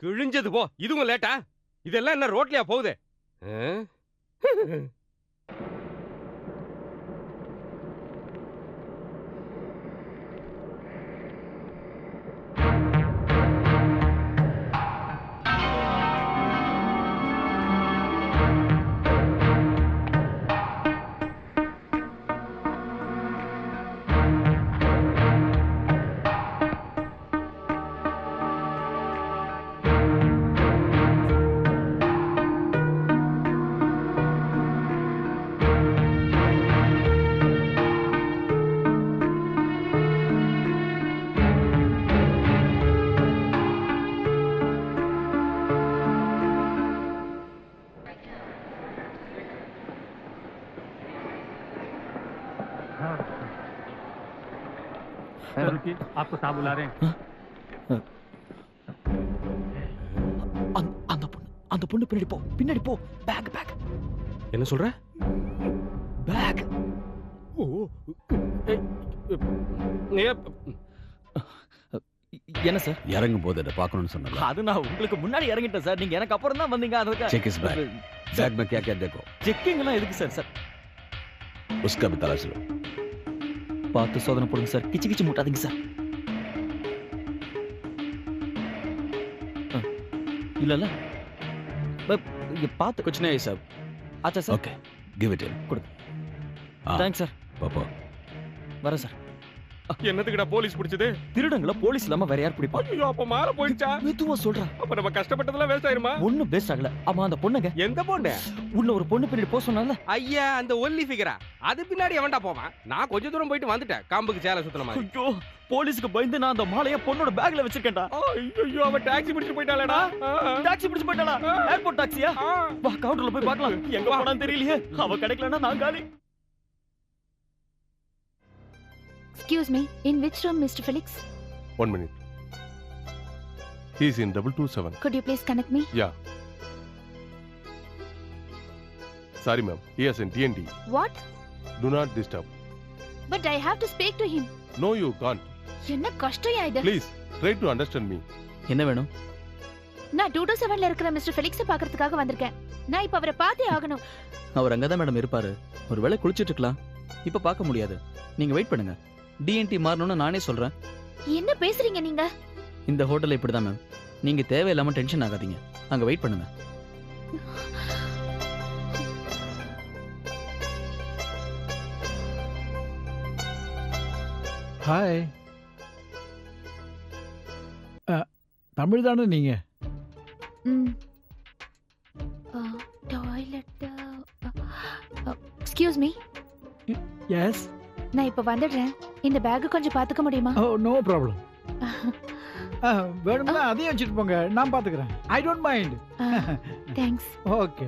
கிழிஞ்சது போ. இதுவும் லேட்டா? இதெல்லாம் என்ன ரோட்லயா போகுது? आपको साहब बुला रहे हैं. அந்த பொண்ணு பின்னாடி போ. பேக் என்ன சொல்ற? பேக். ஓ என்ன சார்? இறங்கும் போது அதை பார்க்கணும்னு சொன்னல. அது நான் உங்களுக்கு முன்னாடி இறங்கிட்டேன் சார். நீங்க எனக்கு அப்புறம் தான் வந்தீங்க. அதுக்கு चेक इस बैग. बैग में क्या क्या देखो. செக்கிங் எல்லாம் எதுக்கு சார்? சார் उसका भी तलाश लो. பார்த்து சோதனை போடுங்க சார். கிச்சு மூட்டாதீங்க சார். இல்ல இங்க பார்த்து कुछ नहीं सब. अच्छा sir. Okay give it in. கொடுங்க. Thanks sir. பாப்பா வரேன் சார். என்னத்துக்குடா போலீஸ் பிடிச்சது? திருடங்கள போலீஸ் இல்லாம வேற யார் பிடிப்பா? ஐயோ அப்ப மாற போயிடுச்சா? மெதுவா சொல்றா. அப்ப நம்ம கஷ்டப்பட்டதெல்லாம் வேஸ்ட் ஆயிருமா? ஒண்ணும் வேஸ்ட் ஆகல. ஆமா அந்த பொண்ணுங்க. எந்த பொண்ணு? உள்ள ஒரு பொண்ணு பின்னாடி போ சொன்னால. ஐயா அந்த ஒல்லி ஃபிகரா. அது பின்னாடி எவன்டா போவான்? நான் கொஞ்ச தூரம் போயிட்டு வந்துட்டேன். காம்புக்கு சேலை சுத்தன மாதிரி. ஐயோ போலீஸ்க்கு பயந்து நான் அந்த மாலைய பொண்ணோட பேக்ல வச்சிருக்கேன்டா. ஐயோ அவ டாக்ஸி பிடிச்சு போயிட்டாளேடா. டாக்ஸி பிடிச்சு போயிட்டாளா? ஏர்போர்ட் டாக்ஸியா? வா கவுண்டர்ல போய் பார்க்கலாம். எங்க போனான்னு தெரியலையே. அவ கிடைக்கலனா நான் காலி. Excuse me, in which room, Mr. Felix? 1 minute. He is in 227. Could you please connect me? Yeah. Sorry, ma'am. He has in TNT. What? Do not disturb. But I have to speak to him. No, you can't. என்ன கஷ்டயா இது? Please, try to understand me. என்ன வேணும்? நான் 227ல இருக்கிற mister ஃபெலிக்ஸை பார்க்கிறதுக்காக வந்திருக்கேன். நான் இப்ப அவரை பார்த்தே ஆகணும். அவர் அங்கதான் மேடம் இருப்பாரு. ஒருவேளை குளிச்சிட்டு இருக்கலாம். இப்ப பார்க்க முடியாது. நீங்க வெயிட் பண்ணுங்க. டிஎன்டி மாறணும்னு நானே சொல்றேன். என்ன பேசுறீங்க நீங்க? இந்த ஹோட்டல் இப்படிதான் மேம். நீங்க தேவையில்லாம டென்ஷன் ஆகாதீங்க. அங்க வெயிட் பண்ணுங்க. ஹாய். தமிழ் தானே நீங்க? டாய்லெட். Excuse me. எஸ். நான் இப்ப வந்துடுறேன். இந்த பேக் கொஞ்சம் பாத்துக்க முடியுமா? Oh no problem. வேணும்னா அதையும் வச்சுட்டு போங்க. நான் பாத்துக்கிறேன். I don't mind. Thanks. Okay.